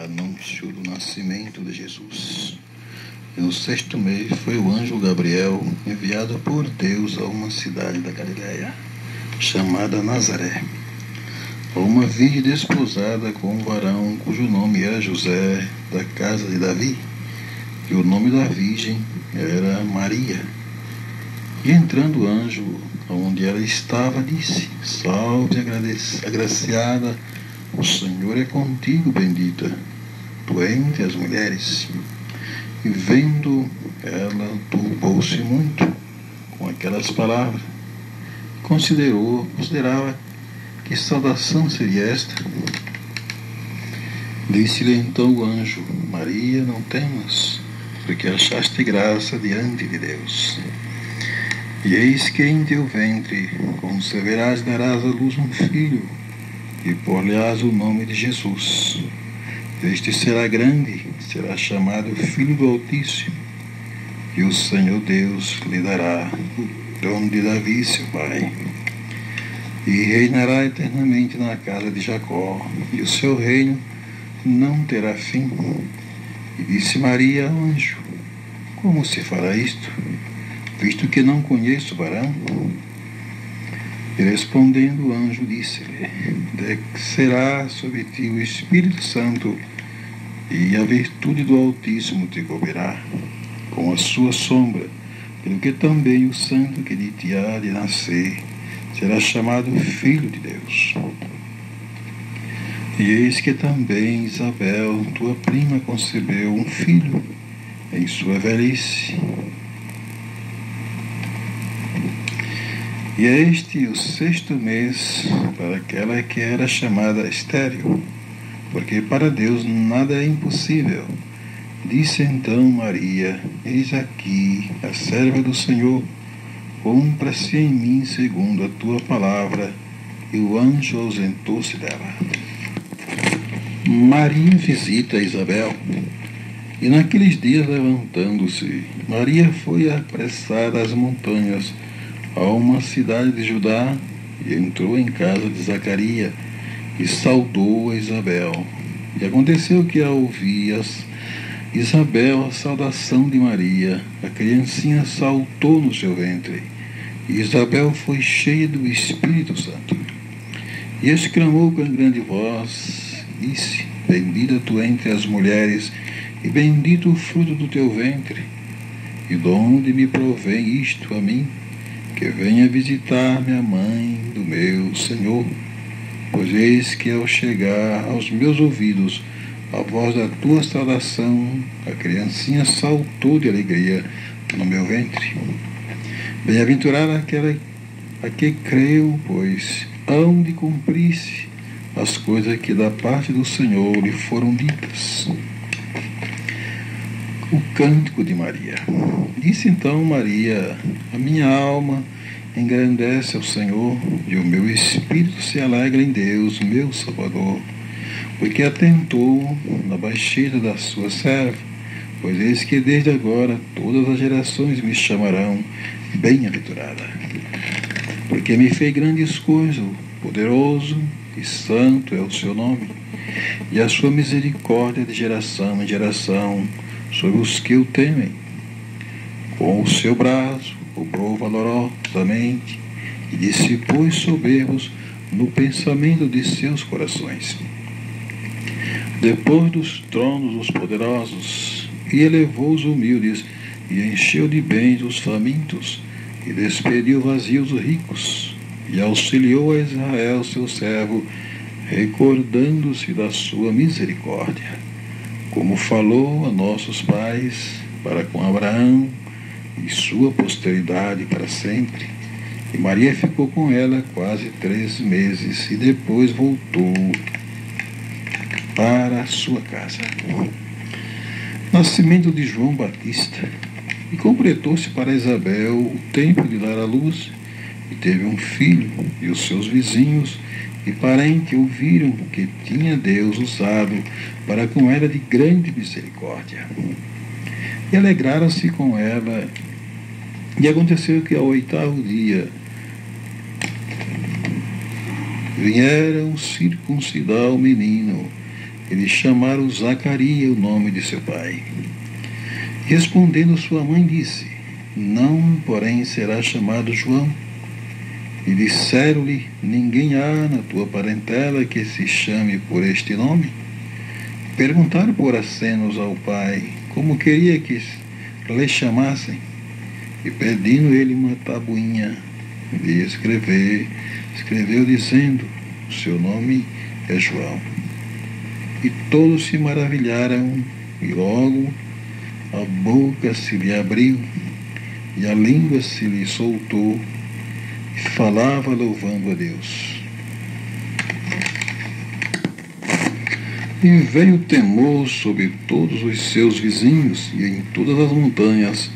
anúncio do nascimento de Jesus. E no 6º mês foi o anjo Gabriel enviado por Deus a uma cidade da Galiléia, chamada Nazaré, a uma virgem desposada com um varão cujo nome era José, da casa de Davi, e o nome da virgem era Maria. E entrando o anjo onde ela estava, disse: Salve, agraciada, o Senhor é contigo, bendita tu entre as mulheres. E vendo ela, turbou-se muito com aquelas palavras. Considerava que saudação seria esta. Disse-lhe então o anjo: Maria, não temas, porque achaste graça diante de Deus. E eis que em teu ventre conceberás e darás à luz um filho, e por-lhe-ás o nome de Jesus. Este será grande, será chamado Filho do Altíssimo, e o Senhor Deus lhe dará o trono de Davi, seu pai, e reinará eternamente na casa de Jacó, e o seu reino não terá fim. E disse Maria ao anjo: Como se fará isto, visto que não conheço varão? E respondendo o anjo, disse-lhe: Descerá sobre ti o Espírito Santo, e a virtude do Altíssimo te cobrirá com a sua sombra, pelo que também o santo que de ti há de nascer será chamado Filho de Deus. E eis que também Isabel, tua prima, concebeu um filho em sua velhice. E este o 6º mês para aquela que era chamada estéril, porque para Deus nada é impossível. Disse então Maria: Eis aqui a serva do Senhor, cumpra-se em mim segundo a tua palavra. E o anjo ausentou-se dela. Maria visita Isabel. E naqueles dias, levantando-se, Maria foi apressada às montanhas, a uma cidade de Judá, e entrou em casa de Zacarias, e saudou a Isabel. E aconteceu que, ao ouvir Isabel a saudação de Maria, a criancinha saltou no seu ventre, e Isabel foi cheia do Espírito Santo. E exclamou com grande voz, disse: Bendita tu entre as mulheres, e bendito o fruto do teu ventre. E de onde me provém isto a mim, que venha visitar-me a mãe do meu Senhor? Pois eis que ao chegar aos meus ouvidos a voz da tua saudação, a criancinha saltou de alegria no meu ventre. Bem-aventurada aquela a que creu, pois hão de cumprir-se as coisas que da parte do Senhor lhe foram ditas. O cântico de Maria. Disse então Maria: A minha alma engrandece ao Senhor, e o meu espírito se alegra em Deus, meu Salvador, porque atentou na baixeza da sua serva. Pois eis que desde agora todas as gerações me chamarão bem-aventurada. Porque me fez grandes coisas, poderoso e santo é o seu nome, e a sua misericórdia de geração em geração sobre os que o temem. Com o seu braço obrou valorosamente, e dissipou os soberbos no pensamento de seus corações. Depois dos tronos os poderosos, e elevou os humildes, e encheu de bens os famintos, e despediu vazios os ricos, e auxiliou a Israel seu servo, recordando-se da sua misericórdia, como falou a nossos pais, para com Abraão e sua posteridade para sempre. E Maria ficou com ela quase 3 meses, e depois voltou para a sua casa. Nascimento de João Batista. E completou-se para Isabel o tempo de dar à luz, e teve um filho, e os seus vizinhos e parentes ouviram que tinha Deus usado para com ela de grande misericórdia. E alegraram-se com ela. E aconteceu que ao 8º dia vieram circuncidar o menino, eles chamaram Zacarias, o nome de seu pai. Respondendo sua mãe, disse: Não, porém, será chamado João. E disseram-lhe: Ninguém há na tua parentela que se chame por este nome? Perguntaram por acenos ao pai como queria que lhe chamassem. E pedindo ele uma tabuinha de escrever, escreveu dizendo: Seu nome é João. E todos se maravilharam, e logo a boca se lhe abriu, e a língua se lhe soltou, e falava louvando a Deus. E veio temor sobre todos os seus vizinhos, e em todas as montanhas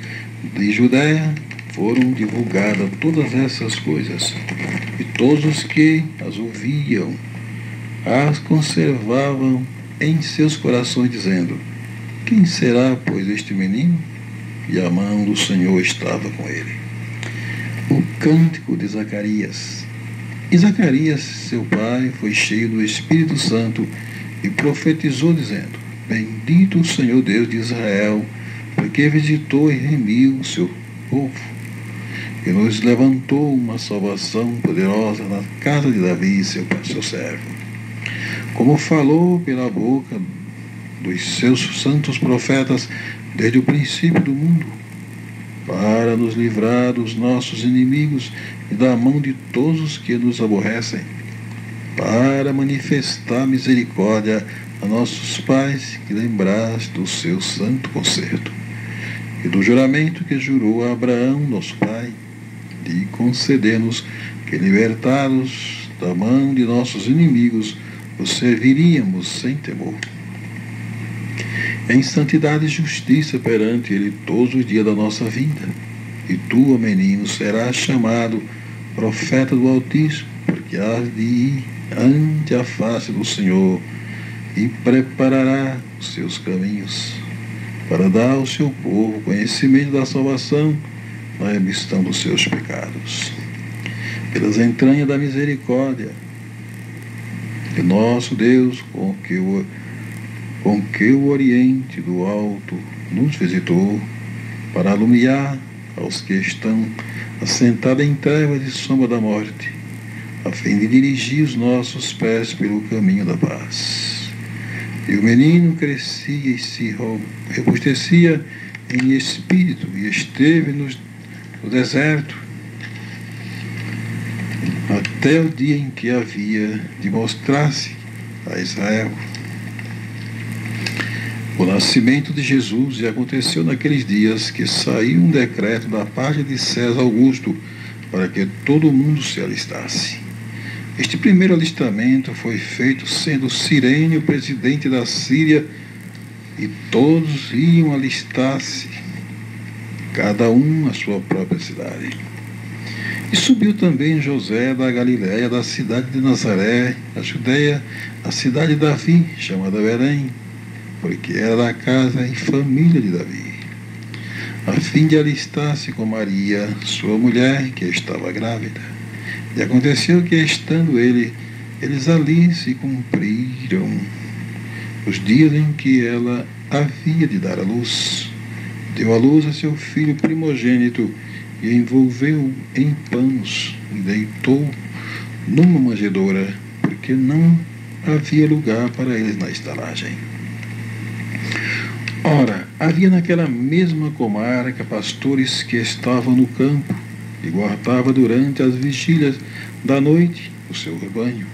de Judéia foram divulgadas todas essas coisas, e todos os que as ouviam as conservavam em seus corações, dizendo: Quem será, pois, este menino? E a mão do Senhor estava com ele. O cântico de Zacarias. E Zacarias, seu pai, foi cheio do Espírito Santo e profetizou, dizendo: Bendito o Senhor Deus de Israel, porque visitou e remiu o seu povo, e nos levantou uma salvação poderosa na casa de Davi, seu servo, como falou pela boca dos seus santos profetas desde o princípio do mundo, para nos livrar dos nossos inimigos e da mão de todos os que nos aborrecem, para manifestar misericórdia a nossos pais, que lembraste do seu santo concerto e do juramento que jurou a Abraão, nosso pai, de conceder-nos que, libertados da mão de nossos inimigos, os serviríamos sem temor, em santidade e justiça perante ele todos os dias da nossa vida. E tu, ó menino, serás chamado profeta do Altíssimo, porque has de ir ante a face do Senhor e preparará os seus caminhos, para dar ao seu povo conhecimento da salvação na remissão dos seus pecados, pelas entranhas da misericórdia de nosso Deus, com que o Oriente do Alto nos visitou, para alumiar aos que estão assentados em trevas de sombra da morte, a fim de dirigir os nossos pés pelo caminho da paz. E o menino crescia e se robustecia em espírito, e esteve no deserto até o dia em que havia de mostrar-se a Israel. O nascimento de Jesus, e aconteceu naqueles dias que saiu um decreto da parte de César Augusto para que todo mundo se alistasse. Este primeiro alistamento foi feito sendo Cirene o presidente da Síria, e todos iam alistar-se, cada um à sua própria cidade. E subiu também José da Galiléia, da cidade de Nazaré, a Judeia, a cidade de Davi, chamada Belém, porque era da casa e família de Davi, a fim de alistar-se com Maria, sua mulher, que estava grávida. E aconteceu que, estando eles ali se cumpriram os dias em que ela havia de dar à luz. Deu à luz a seu filho primogênito, e envolveu em panos, e deitou numa manjedoura, porque não havia lugar para eles na estalagem. Ora, havia naquela mesma comarca pastores que estavam no campo, e guardava durante as vigílias da noite o seu rebanho.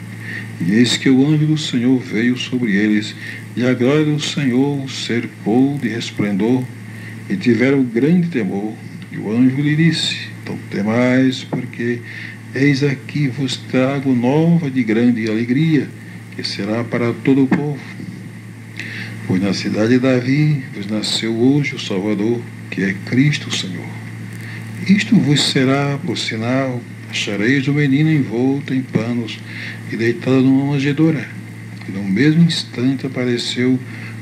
E eis que o anjo do Senhor veio sobre eles, e a glória do Senhor os cercou de resplendor, e tiveram grande temor. E o anjo lhe disse: Não temais, porque eis aqui vos trago nova de grande alegria, que será para todo o povo. Pois na cidade de Davi vos nasceu hoje o Salvador, que é Cristo o Senhor. Isto vos será por sinal: achareis o menino envolto em panos e deitado numa manjedoura. E no mesmo instante apareceu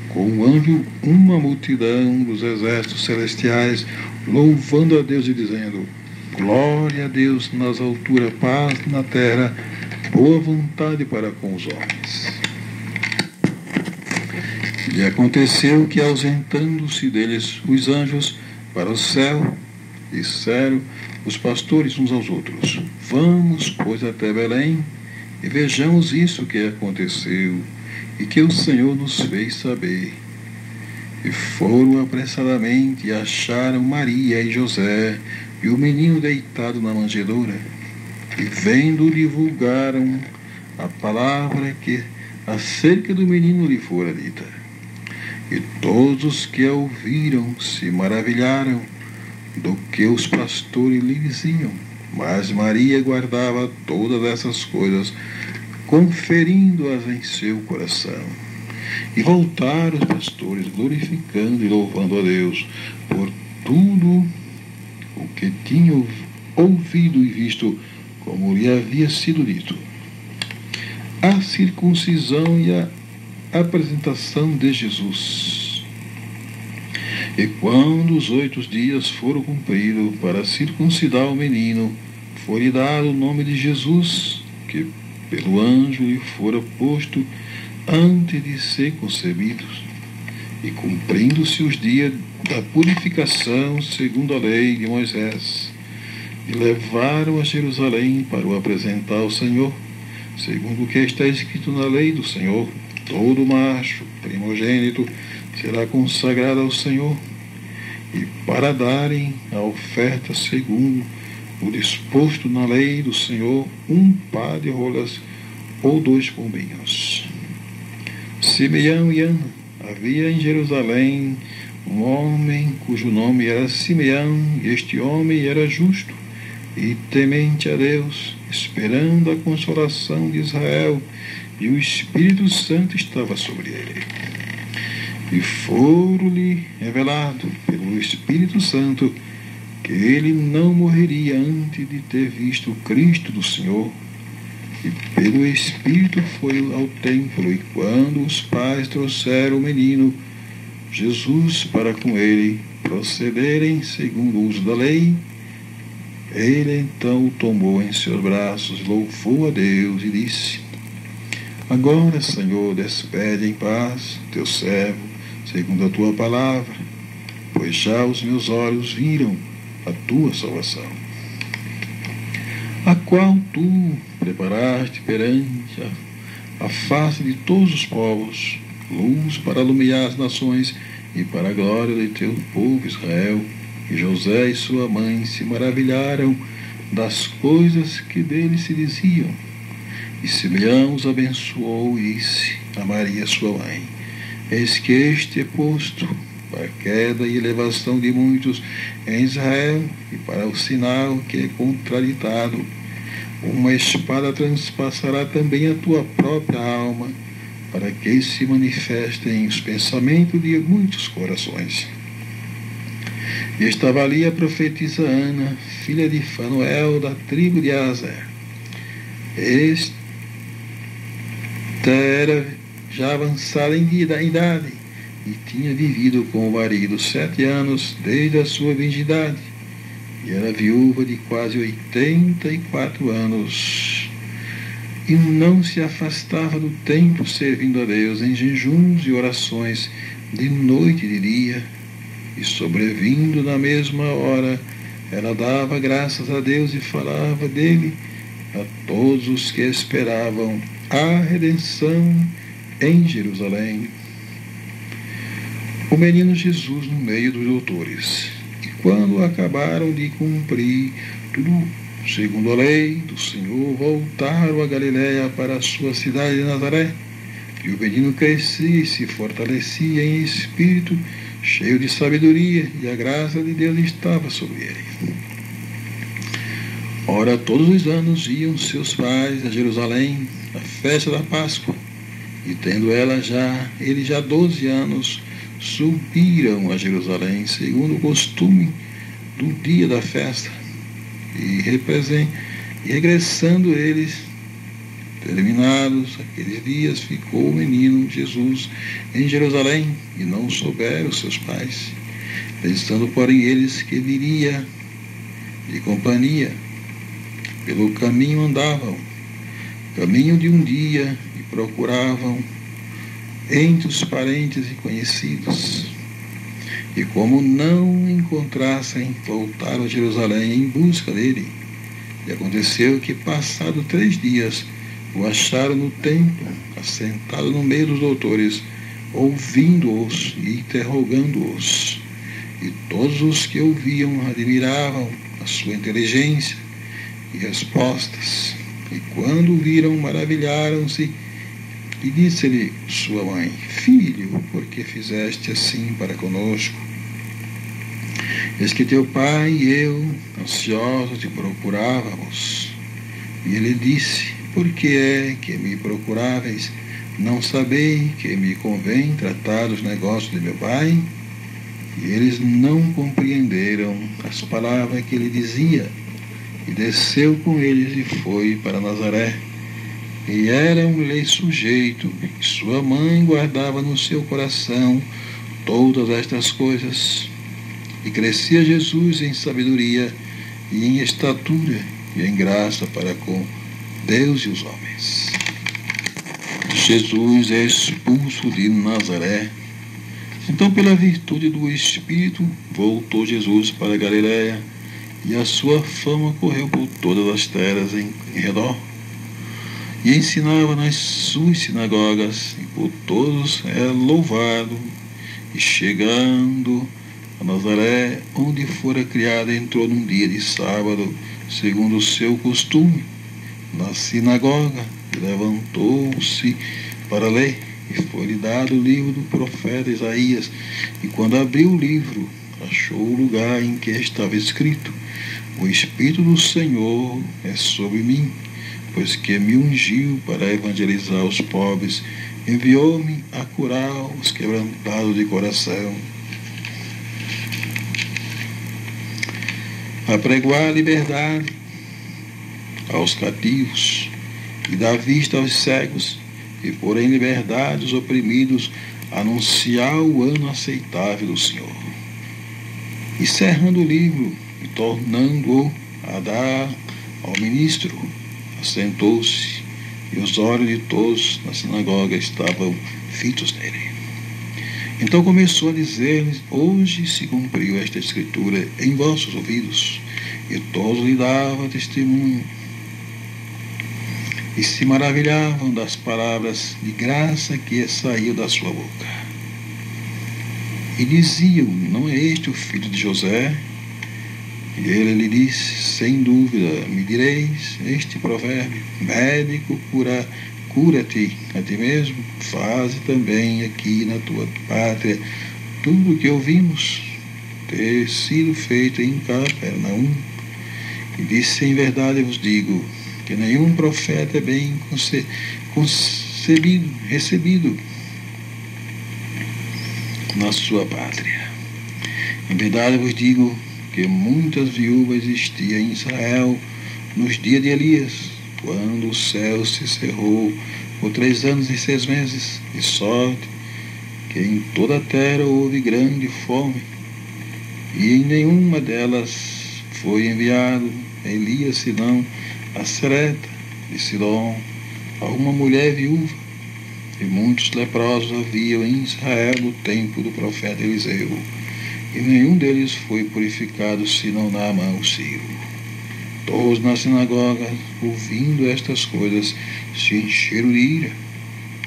com um anjo uma multidão dos exércitos celestiais, louvando a Deus e dizendo: Glória a Deus nas alturas, paz na terra, boa vontade para com os homens. E aconteceu que, ausentando-se deles os anjos para o céu, disseram os pastores uns aos outros: Vamos, pois, até Belém, e vejamos isso que aconteceu, e que o Senhor nos fez saber. E foram apressadamente e acharam Maria e José, e o menino deitado na manjedoura. E vendo, divulgaram a palavra que acerca do menino lhe fora dita. E todos os que a ouviram se maravilharam do que os pastores lhe diziam. Mas Maria guardava todas essas coisas, conferindo-as em seu coração. E voltaram os pastores, glorificando e louvando a Deus por tudo o que tinham ouvido e visto, como lhe havia sido dito. A circuncisão e a apresentação de Jesus. E quando os 8 dias foram cumpridos para circuncidar o menino, foi-lhe dado o nome de Jesus, que pelo anjo lhe fora posto antes de ser concebido. E cumprindo-se os dias da purificação segundo a lei de Moisés, e levaram a Jerusalém para o apresentar ao Senhor, segundo o que está escrito na lei do Senhor: todo macho primogênito será consagrado ao Senhor, e para darem a oferta segundo o disposto na lei do Senhor, 1 par de rolas ou 2 pombinhos. Simeão e Ana. Havia em Jerusalém um homem cujo nome era Simeão, e este homem era justo e temente a Deus, esperando a consolação de Israel, e o Espírito Santo estava sobre ele. E foram-lhe revelado pelo Espírito Santo que ele não morreria antes de ter visto o Cristo do Senhor. E pelo Espírito foi ao templo, e quando os pais trouxeram o menino Jesus para com ele procederem segundo o uso da lei, ele então o tomou em seus braços, louvou a Deus e disse: Agora, Senhor, despede em paz teu servo, segundo a tua palavra, pois já os meus olhos viram a tua salvação, a qual tu preparaste perante a face de todos os povos, luz para iluminar as nações e para a glória de teu povo Israel. E José e sua mãe se maravilharam das coisas que dele se diziam. E Simeão os abençoou e disse a Maria sua mãe: Eis que este é posto para a queda e elevação de muitos em Israel, e para o sinal que é contraditado. Uma espada transpassará também a tua própria alma, para que se manifestem os pensamentos de muitos corações. E estava ali a profetisa Ana, filha de Fanuel, da tribo de Aser. Esta era já avançada em idade, e tinha vivido com o marido 7 anos desde a sua virgindade, e era viúva de quase 84 anos. E não se afastava do templo, servindo a Deus em jejuns e orações, de noite e de dia. E sobrevindo na mesma hora, ela dava graças a Deus e falava dele a todos os que esperavam a redenção em Jerusalém. O menino Jesus no meio dos doutores. E quando acabaram de cumprir tudo segundo a lei do Senhor, voltaram a Galiléia para a sua cidade de Nazaré. E o menino crescia e se fortalecia em espírito, cheio de sabedoria, e a graça de Deus estava sobre ele. Ora, todos os anos iam seus pais a Jerusalém, à festa da Páscoa, e tendo ele já 12 anos, subiram a Jerusalém, segundo o costume do dia da festa. E regressando eles, terminados aqueles dias, ficou o menino Jesus em Jerusalém, e não souberam seus pais, pensando, porém, eles que viria de companhia. Pelo caminho andavam, caminho de um dia, e procuravam entre os parentes e conhecidos. E como não o encontrassem, voltaram a Jerusalém em busca dele. E aconteceu que, passados 3 dias, o acharam no templo, assentado no meio dos doutores, ouvindo-os e interrogando-os. E todos os que ouviam admiravam a sua inteligência e respostas. E quando o viram, maravilharam-se. E disse-lhe sua mãe: Filho, por que fizeste assim para conosco? Eis que teu pai e eu, ansiosos, te procurávamos. E ele disse: Por que é que me procuráveis? Não sabeis que me convém tratar dos negócios de meu pai? E eles não compreenderam as palavras que ele dizia. E desceu com eles e foi para Nazaré. E era-lhe sujeito, e sua mãe guardava no seu coração todas estas coisas. E crescia Jesus em sabedoria e em estatura e em graça para com Deus e os homens. Jesus é expulso de Nazaré. Então, pela virtude do Espírito, voltou Jesus para a Galiléia, e a sua fama correu por todas as terras em redor. E ensinava nas suas sinagogas, e por todos era louvado. E chegando a Nazaré, onde fora criado, entrou num dia de sábado, segundo o seu costume, na sinagoga, e levantou-se para ler. E foi-lhe dado o livro do profeta Isaías. E quando abriu o livro, achou o lugar em que estava escrito: O Espírito do Senhor é sobre mim, pois que me ungiu para evangelizar os pobres, enviou-me a curar os quebrantados de coração, a pregoar a liberdade aos cativos, e dar vista aos cegos, e pôr em liberdade os oprimidos, anunciar o ano aceitável do Senhor. E cerrando o livro, e tornando-o a dar ao ministro, assentou-se, e os olhos de todos na sinagoga estavam fitos nele. Então começou a dizer-lhes: Hoje se cumpriu esta escritura em vossos ouvidos. E todos lhe davam testemunho, e se maravilhavam das palavras de graça que saíam da sua boca. E diziam: Não é este o filho de José? E ele lhe disse: Sem dúvida, me direis este provérbio: Médico, cura-te a ti mesmo, faze também aqui na tua pátria tudo o que ouvimos ter sido feito em Capernaum. E disse: Em verdade vos digo, que nenhum profeta é bem recebido na sua pátria. Em verdade vos digo que muitas viúvas existiam em Israel nos dias de Elias, quando o céu se cerrou por 3 anos e 6 meses, de sorte que em toda a terra houve grande fome, e em nenhuma delas foi enviado Elias, senão a Sereta de Sidom, a uma mulher viúva. E muitos leprosos haviam em Israel no tempo do profeta Eliseu, e nenhum deles foi purificado, senão Naamã o sírio. Todos na sinagoga, ouvindo estas coisas, se encheram de ira,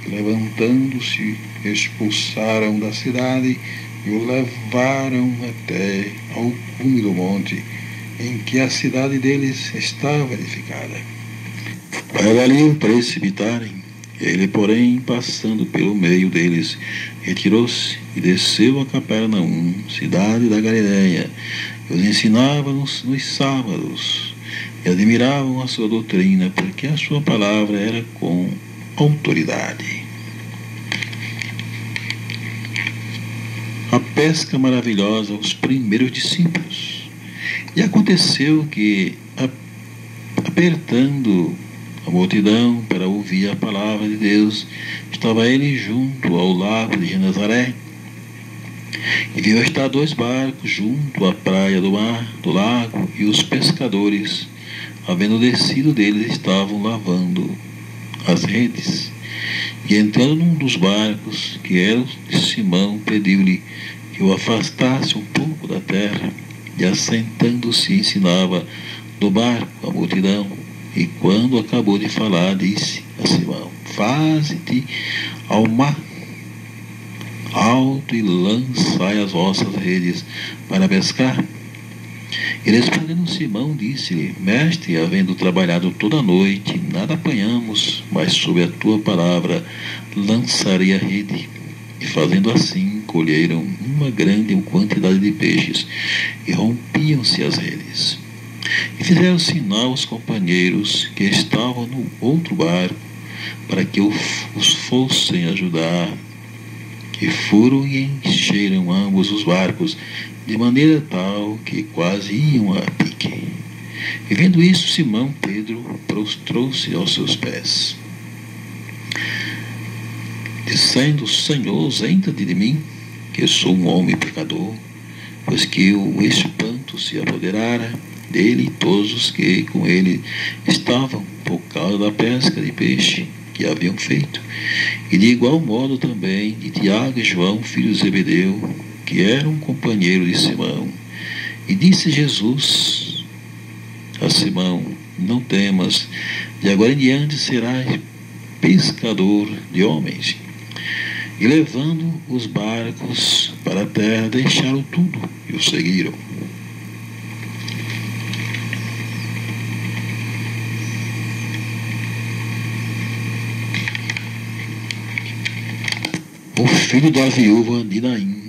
e levantando-se, expulsaram da cidade e o levaram até ao cume do monte, em que a cidade deles estava edificada, para dali o precipitarem. Ele, porém, passando pelo meio deles, retirou-se e desceu a Capernaum, cidade da Galiléia, e os ensinava nos sábados, e admiravam a sua doutrina, porque a sua palavra era com autoridade. A pesca maravilhosa aos primeiros discípulos. E aconteceu que, apertando a multidão para ouvir a palavra de Deus, estava ele junto ao lago de Genezaré, e viu estar 2 barcos junto à praia do lago, e os pescadores, havendo descido deles, estavam lavando as redes. E entrando num dos barcos, que era o de Simão, pediu-lhe que o afastasse um pouco da terra, e assentando-se ensinava do barco a multidão. E quando acabou de falar, disse a Simão: faze-te ao mar alto e lançai as vossas redes para pescar. E respondendo Simão, disse-lhe: mestre, havendo trabalhado toda a noite, nada apanhamos, mas sob a tua palavra lançarei a rede. E fazendo assim, colheram uma grande quantidade de peixes, e rompiam-se as redes. E fizeram sinal aos companheiros que estavam no outro barco, para que os fossem ajudar. E foram e encheram ambos os barcos, de maneira tal que quase iam a pique. E vendo isso, Simão Pedro prostrou-se aos seus pés, dizendo: Senhor, ausenta-te de mim, que sou um homem pecador, pois que o espanto se apoderara dele e todos os que com ele estavam, por causa da pesca de peixe que haviam feito. E de igual modo também de Tiago e João, filhos de Zebedeu, que era um companheiro de Simão. E disse Jesus a Simão: não temas, de agora em diante serás pescador de homens. E levando os barcos para a terra, deixaram tudo e o seguiram. O filho da viúva de Naim.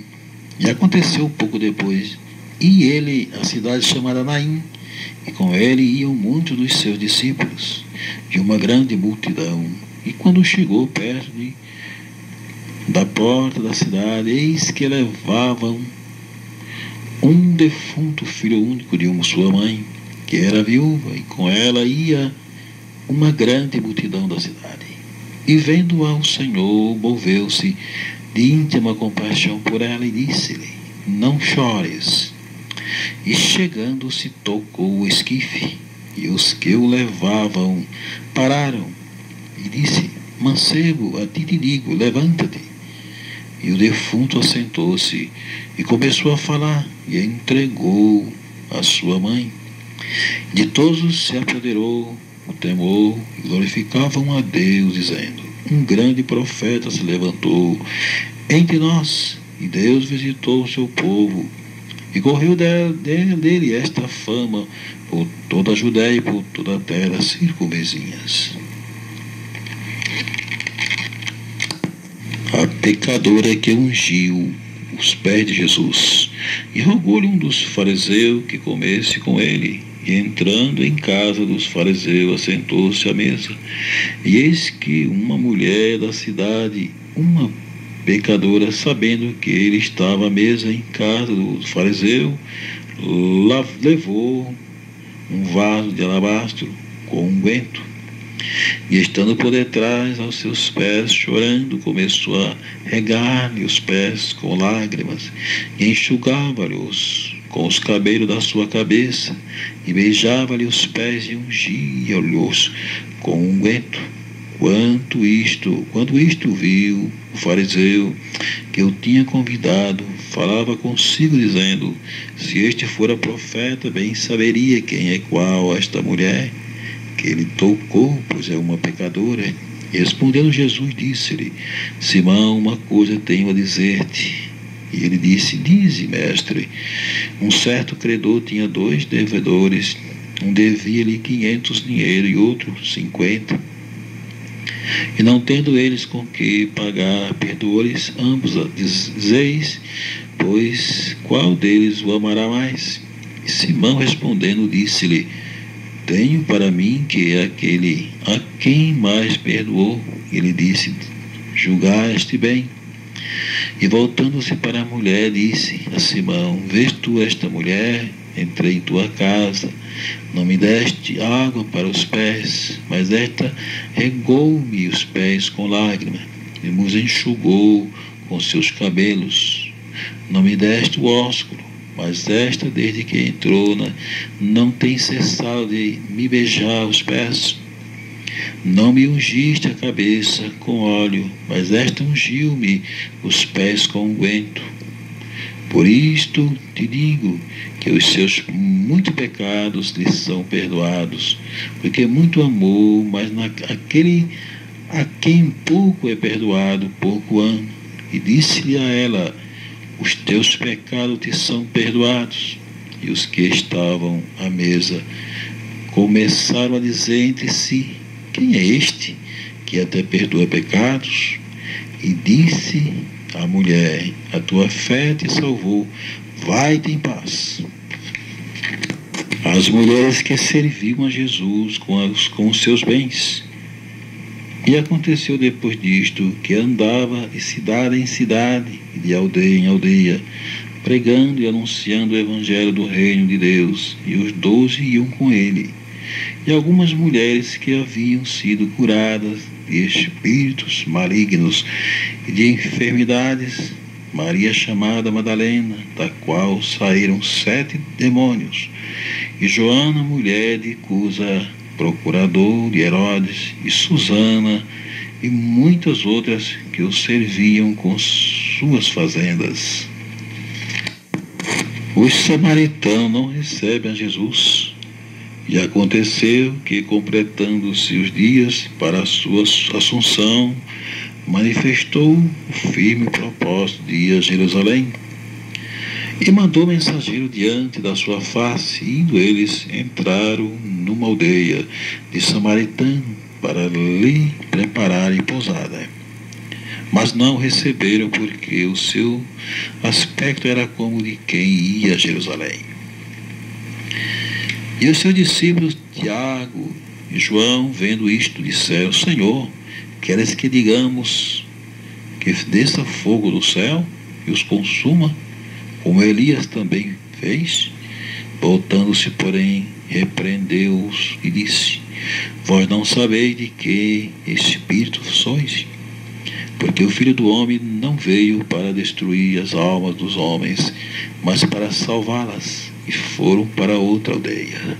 E aconteceu pouco depois, e ele a cidade chamada Naim, e com ele iam muitos dos seus discípulos, de uma grande multidão. E quando chegou perto da porta da cidade, eis que levavam um defunto filho único de uma sua mãe, que era viúva, e com ela ia uma grande multidão da cidade. E vendo ao Senhor, moveu-se de íntima compaixão por ela e disse-lhe: não chores. E chegando-se, tocou o esquife, e os que o levavam pararam. E disse: mancebo, a ti te digo, levanta-te. E o defunto assentou-se e começou a falar, e entregou a sua mãe. De todos se apoderou o temor, e glorificavam a Deus, dizendo: um grande profeta se levantou entre nós, e Deus visitou o seu povo. E correu dele esta fama por toda a Judéia e por toda a terra circunvizinhas. A pecadora que ungiu os pés de Jesus. E rogou-lhe um dos fariseus que comesse com ele. E entrando em casa dos fariseus, assentou-se à mesa. E eis que uma mulher da cidade, uma pecadora, sabendo que ele estava à mesa em casa dos fariseus, levou um vaso de alabastro com unguento. E estando por detrás aos seus pés, chorando, começou a regar-lhe os pés com lágrimas, e enxugava-lhes com os cabelos da sua cabeça, e beijava-lhe os pés e ungia-os com unguento. Quando isto viu, o fariseu que eu tinha convidado falava consigo, dizendo: se este fora profeta, bem saberia quem é qual esta mulher que ele tocou, pois é uma pecadora. E respondendo Jesus, disse-lhe: Simão, uma coisa tenho a dizer-te. E ele disse: dize, mestre. Um certo credor tinha 2 devedores. Um devia-lhe 500 dinheiro e outro 50. E não tendo eles com que pagar, perdoou-lhes ambos. Dizeis, pois, qual deles o amará mais? E Simão respondendo disse-lhe: tenho para mim que é aquele a quem mais perdoou. Ele disse: julgaste bem. E voltando-se para a mulher, disse a Simão: vês tu esta mulher? Entrei em tua casa, não me deste água para os pés, mas esta regou-me os pés com lágrimas e me enxugou com seus cabelos. Não me deste o ósculo, mas esta, desde que entrou, não tem cessado de me beijar os pés. Não me ungiste a cabeça com óleo, mas esta ungiu-me os pés com unguento. Por isto te digo que os seus muitos pecados lhe são perdoados, porque muito amou, mas aquele a quem pouco é perdoado, pouco ama. E disse-lhe a ela: os teus pecados te são perdoados. E os que estavam à mesa começaram a dizer entre si: quem é este que até perdoa pecados? E disse a mulher: a tua fé te salvou, vai-te em paz. As mulheres que serviam a Jesus com os seus bens. E aconteceu depois disto que andava de cidade em cidade, e de aldeia em aldeia, pregando e anunciando o evangelho do reino de Deus, e os 12 iam com ele. E algumas mulheres que haviam sido curadas de espíritos malignos e de enfermidades, Maria chamada Madalena, da qual saíram 7 demônios, e Joana, mulher de Cusa, procurador de Herodes, e Susana, e muitas outras que o serviam com suas fazendas. Os samaritanos não recebem a Jesus. E aconteceu que, completando-se os dias para a sua assunção, manifestou o firme propósito de ir a Jerusalém. E mandou mensageiro diante da sua face, indo eles entraram numa aldeia de samaritano para lhe prepararem pousada. Mas não o receberam, porque o seu aspecto era como de quem ia a Jerusalém. E os seus discípulos Tiago e João, vendo isto, disseram: Senhor, queres que digamos que desça fogo do céu e os consuma, como Elias também fez? Voltando-se, porém, repreendeu-os e disse: vós não sabeis de que espírito sois? Porque o Filho do Homem não veio para destruir as almas dos homens, mas para salvá-las. E foram para outra aldeia.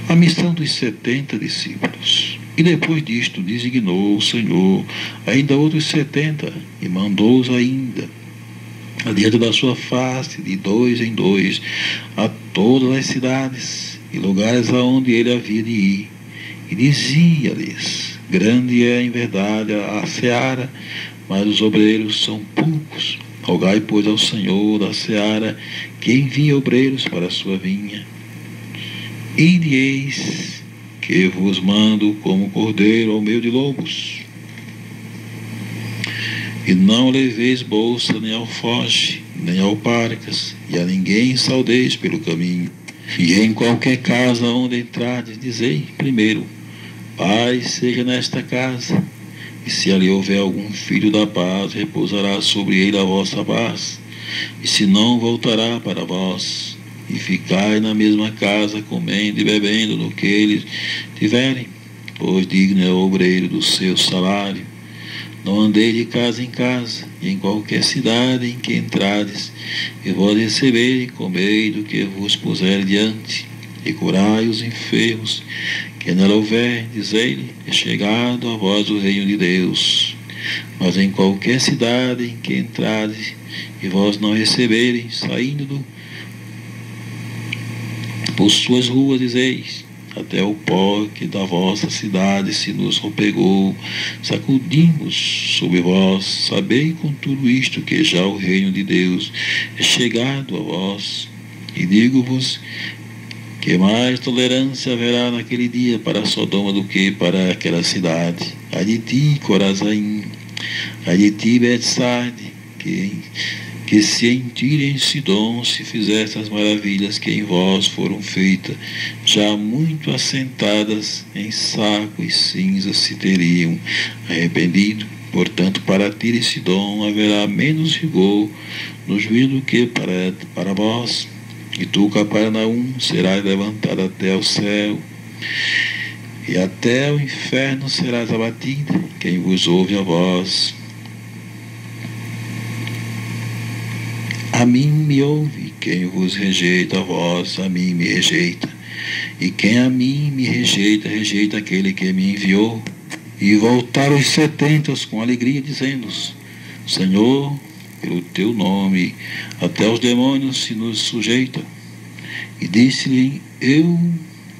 A missão dos 70 discípulos. E depois disto designou o Senhor ainda outros 70, e mandou-os ainda adiante da sua face, de 2 em 2, a todas as cidades e lugares aonde ele havia de ir. E dizia-lhes: grande é em verdade a seara, mas os obreiros são poucos. Rogai, pois, ao Senhor da seara que envie obreiros para a sua vinha. Ide, eis que vos mando como cordeiro ao meio de lobos. E não leveis bolsa, nem alforje, nem alparcas, e a ninguém saudeis pelo caminho. E em qualquer casa onde entrardes, dizei primeiro: paz seja nesta casa. E se ali houver algum filho da paz, repousará sobre ele a vossa paz. E se não, voltará para vós. E ficai na mesma casa, comendo e bebendo no que eles tiverem, pois digno é o obreiro do seu salário. Não andeis de casa em casa, e em qualquer cidade em que entrades, e vós receberem, comei do que vos puser diante, e curai os enfermos, que nela houver, dizei-lhe: é chegado a vós o reino de Deus. Mas em qualquer cidade em que entrades, e vós não receberem, saindo por suas ruas, dizeis: até o pó que da vossa cidade se nos rompegou, sacudimos sobre vós. Sabei com tudo isto que já o reino de Deus é chegado a vós. E digo-vos que mais tolerância haverá naquele dia para Sodoma do que para aquela cidade. Ai de ti, Corazaim, ai de ti, Betsaide, que se em Tiro e em Sidom se fizessem as maravilhas que em vós foram feitas, já muito assentadas em saco e cinza se teriam arrependido. Portanto, para Tiro e Sidom haverá menos rigor no juízo do que para vós. E tu, Capernaum, serás levantado até o céu, e até o inferno serás abatida. Quem vos ouve a vós, a mim me ouve. Quem vos rejeita a vós, a mim me rejeita. E quem a mim me rejeita, rejeita aquele que me enviou. E voltaram os 70 com alegria, dizendo: Senhor, pelo teu nome, até os demônios se nos sujeitam. E disse-lhe: Eu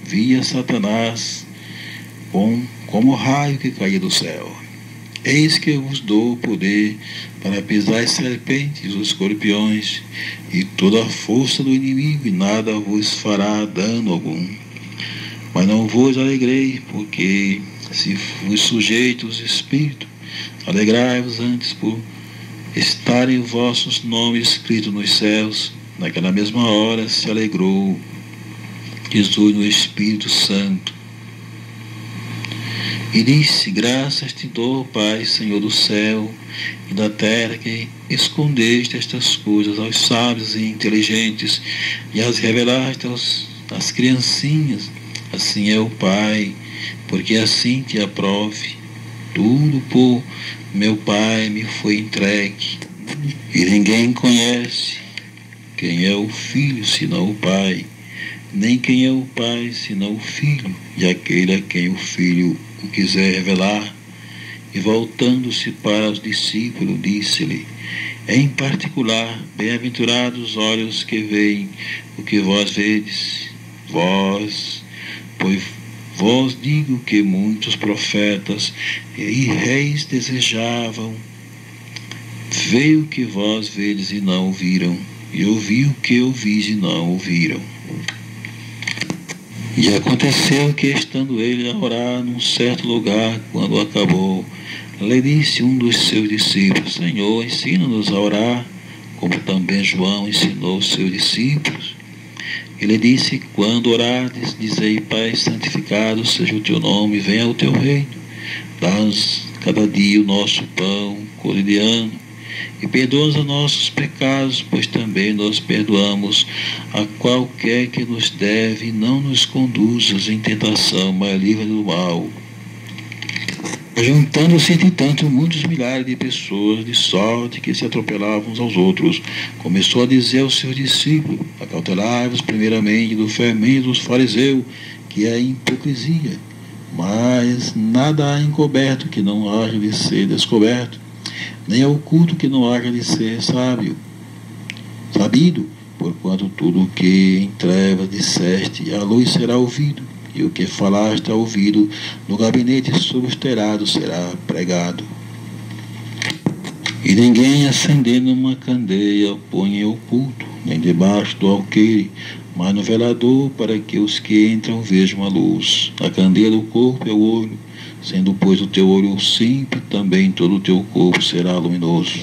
via Satanás como raio que caía do céu. Eis que eu vos dou o poder para pisar as serpentes, os escorpiões e toda a força do inimigo, e nada vos fará dano algum. Mas não vos alegrei, porque se vos sujeitos os espíritos, alegrai-vos antes por estarem vossos nomes escritos nos céus. Naquela mesma hora se alegrou Jesus no Espírito Santo. E disse: Graças te dou, Pai, Senhor do céu e da terra, que escondeste estas coisas aos sábios e inteligentes e as revelaste às criancinhas. Assim é o Pai, porque assim te aprove. Tudo por meu Pai me foi entregue, e ninguém conhece quem é o Filho senão o Pai, nem quem é o Pai senão o Filho, e aquele a quem o Filho o quiser revelar. E voltando-se para os discípulos, disse-lhe em particular: Bem-aventurados os olhos que veem o que vós vedes. Pois vós digo que muitos profetas e reis desejavam ver o que vós vedes e não ouviram, e ouvir o que ouvis e não ouviram. E aconteceu que, estando ele a orar num certo lugar, quando acabou, lhe disse um dos seus discípulos: Senhor, ensina-nos a orar, como também João ensinou os seus discípulos. Ele disse: Quando orardes, dizei: Pai, santificado seja o teu nome, venha o teu reino. Dá-nos cada dia o nosso pão cotidiano, e perdoa-nos os nossos pecados, pois também nós perdoamos a qualquer que nos deve, e não nos conduzas em tentação, mas livra-nos do mal. Juntando-se, entretanto, muitos milhares de pessoas, de sorte que se atropelavam uns aos outros, começou a dizer aos seus discípulos: Acautelai-vos primeiramente do fermento dos fariseus, que é a hipocrisia. Mas nada há encoberto que não haja de ser descoberto, nem é oculto que não haja de ser sabido. Porquanto tudo o que em trevas disseste, à luz será ouvido, e o que falaste ao ouvido no gabinete sob os telhados será pregado. E ninguém, acendendo uma candeia, põe em oculto, nem debaixo do alqueire, mas no velador, para que os que entram vejam a luz. A candeia do corpo é o olho. Sendo, pois, o teu olho simples, também todo o teu corpo será luminoso.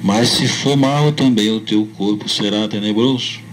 Mas se for mau, também o teu corpo será tenebroso.